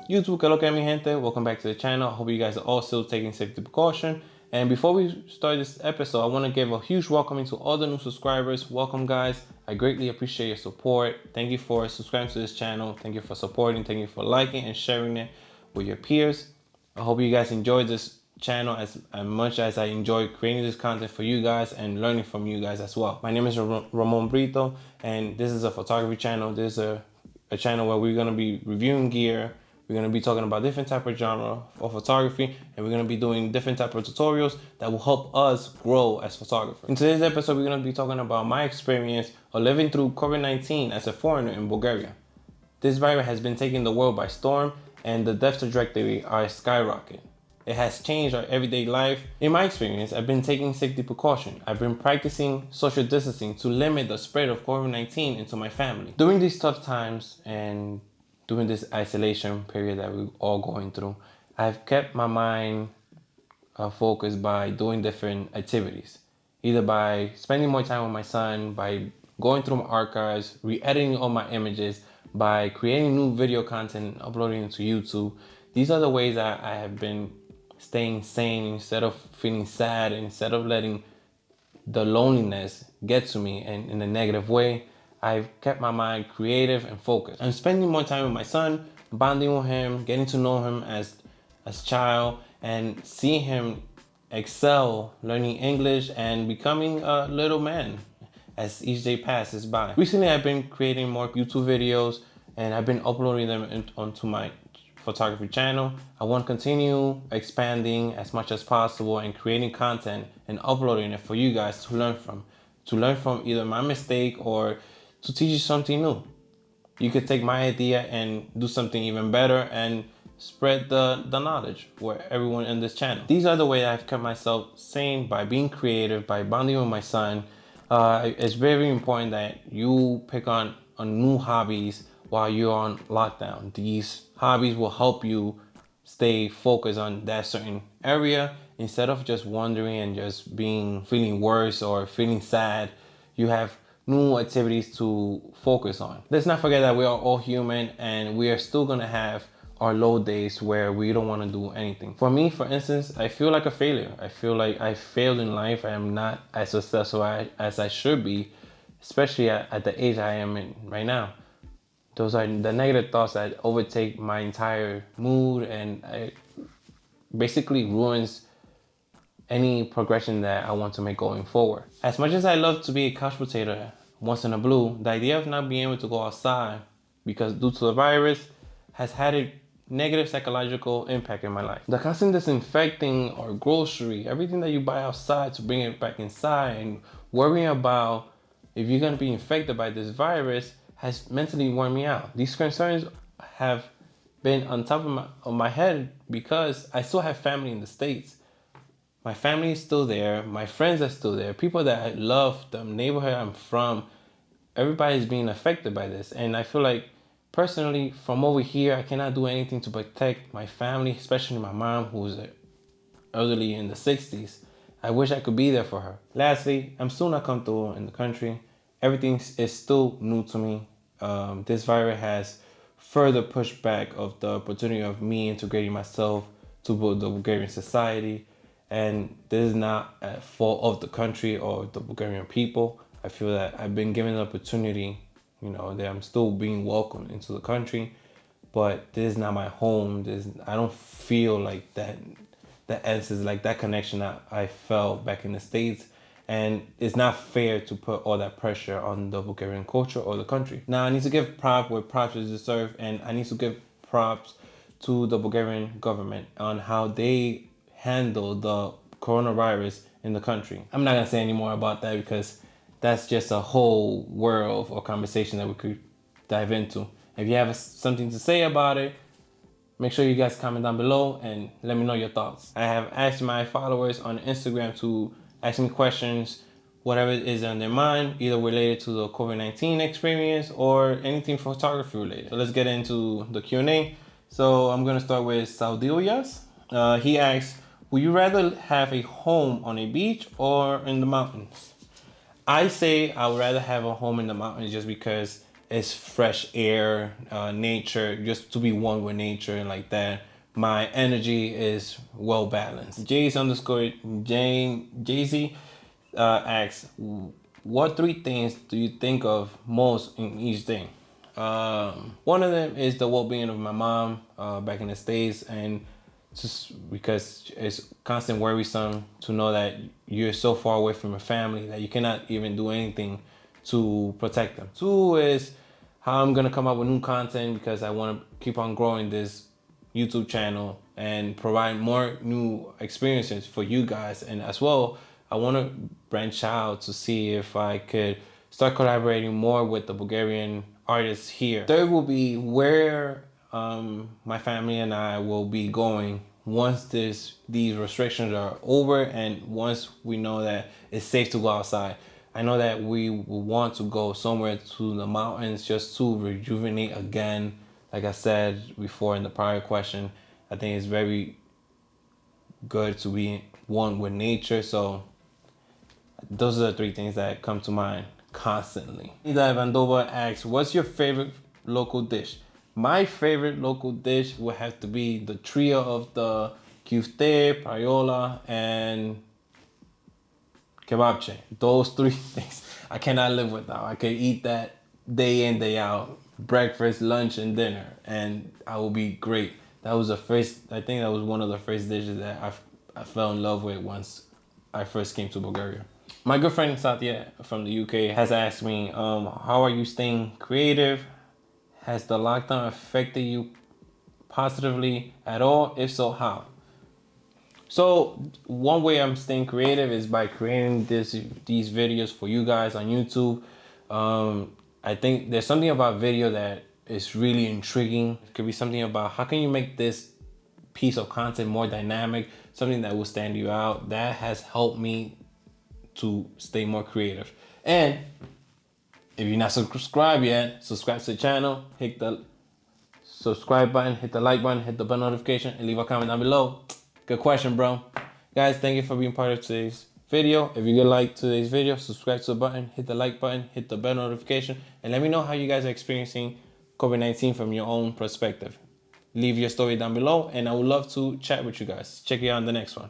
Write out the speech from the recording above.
YouTube, que lo que mi gente? Welcome back to the channel. I hope you guys are all still taking safety precaution. And before we start this episode, I want to give a huge welcome to all the new subscribers. Welcome, guys. I greatly appreciate your support. Thank you for subscribing to this channel. Thank you for supporting. Thank you for liking and sharing it with your peers. I hope you guys enjoyed this channel as much as I enjoy creating this content for you guys and learning from you guys as well. My name is Ramon Brito, and this is a photography channel. This is a channel where we're going to be reviewing gear. We're going to be talking about different type of genre of photography, and we're going to be doing different type of tutorials that will help us grow as photographers. In today's episode, we're going to be talking about my experience of living through COVID-19 as a foreigner in Bulgaria. This virus has been taking the world by storm, and the death trajectory are skyrocketing. It has changed our everyday life. In my experience, I've been taking safety precaution. I've been practicing social distancing to limit the spread of COVID-19 into my family. During these tough times and during this isolation period that we're all going through, I've kept my mind focused by doing different activities. Either by spending more time with my son, by going through my archives, re-editing all my images, by creating new video content, uploading it to YouTube. These are the ways that I have been staying sane instead of feeling sad, instead of letting the loneliness get to me in a negative way. I've kept my mind creative and focused. I'm spending more time with my son, bonding with him, getting to know him as a child, and seeing him excel, learning English, and becoming a little man as each day passes by. Recently, I've been creating more YouTube videos, and I've been uploading them onto my photography channel. I want to continue expanding as much as possible and creating content and uploading it for you guys to learn from. To learn from either my mistake or to teach you something new. You could take my idea and do something even better and spread the knowledge for everyone in this channel. These are the way I've kept myself sane, by being creative, by bonding with my son. It's very important that you pick on new hobbies while you're on lockdown. These hobbies will help you stay focused on that certain area instead of just wandering and just feeling worse or feeling sad. You have new activities to focus on. Let's not forget that we are all human, and we are still gonna have our low days where we don't want to do anything. For me, for instance, I feel like a failure. I feel like I failed in life. I am not as successful as I should be, especially at the age I am in right now. Those are the negative thoughts that overtake my entire mood, and it basically ruins any progression that I want to make going forward. As much as I love to be a couch potato once in a blue, the idea of not being able to go outside because due to the virus has had a negative psychological impact in my life. The constant disinfecting or grocery, everything that you buy outside to bring it back inside, and worrying about if you're gonna be infected by this virus has mentally worn me out. These concerns have been on top of my head because I still have family in the States. My family is still there. My friends are still there. People that I love, the neighborhood I'm from, everybody's being affected by this. And I feel like personally, from over here, I cannot do anything to protect my family, especially my mom, who's elderly in the 60s. I wish I could be there for her. Lastly, I'm still not comfortable in the country. Everything is still new to me. This virus has further pushed back of the opportunity of me integrating myself to the Bulgarian society. And this is not a fault of the country or the Bulgarian people. I feel that I've been given an opportunity, that I'm still being welcomed into the country, but this is not my home. I don't feel like that essence, like that connection that I felt back in the States. And it's not fair to put all that pressure on the Bulgarian culture or the country. Now, I need to give props where props is deserved, and I need to give props to the Bulgarian government on how they handle the coronavirus in the country. I'm not gonna say any more about that because that's just a whole world of conversation that we could dive into. If you have something to say about it, make sure you guys comment down below and let me know your thoughts. I have asked my followers on Instagram to ask me questions, whatever is on their mind, either related to the COVID-19 experience or anything photography related. So let's get into the Q&A. So I'm gonna start with Saudilyas. He asks, would you rather have a home on a beach or in the mountains? I say I would rather have a home in the mountains just because it's fresh air, nature, just to be one with nature and like that. My energy is well balanced. Jays underscore Jay Z asks, what three things do you think of most in each day? One of them is the well-being of my mom back in the States, and just because it's constant worrisome to know that you're so far away from your family that you cannot even do anything to protect them. Two is how I'm gonna come up with new content because I want to keep on growing this YouTube channel and provide more new experiences for you guys. And as well, I want to branch out to see if I could start collaborating more with the Bulgarian artists here. Third will be where my family and I will be going once these restrictions are over and once we know that it's safe to go outside. I know that we will want to go somewhere to the mountains just to rejuvenate again. Like I said before in the prior question, I think it's very good to be one with nature. So those are the three things that come to mind constantly. Ida Vandova asks, what's your favorite local dish? My favorite local dish would have to be the trio of the kufte, payola, and kebabche. Those three things I cannot live without. I could eat that day in, day out, breakfast, lunch, and dinner, and I will be great. That was I think that was one of the first dishes that I fell in love with once I first came to Bulgaria. My good friend Sofia from the UK has asked me, how are you staying creative? Has the lockdown affected you positively at all? If so, how? So one way I'm staying creative is by creating these videos for you guys on YouTube. I think there's something about video that is really intriguing. It could be something about how can you make this piece of content more dynamic, something that will stand you out. That has helped me to stay more creative. And if you're not subscribed yet, subscribe to the channel, hit the subscribe button, hit the like button, hit the bell notification, and leave a comment down below. Good question, bro. Guys, thank you for being part of today's video. If you like today's video, subscribe to the button, hit the like button, hit the bell notification, and let me know how you guys are experiencing COVID-19 from your own perspective. Leave your story down below, and I would love to chat with you guys. Check you out in the next one.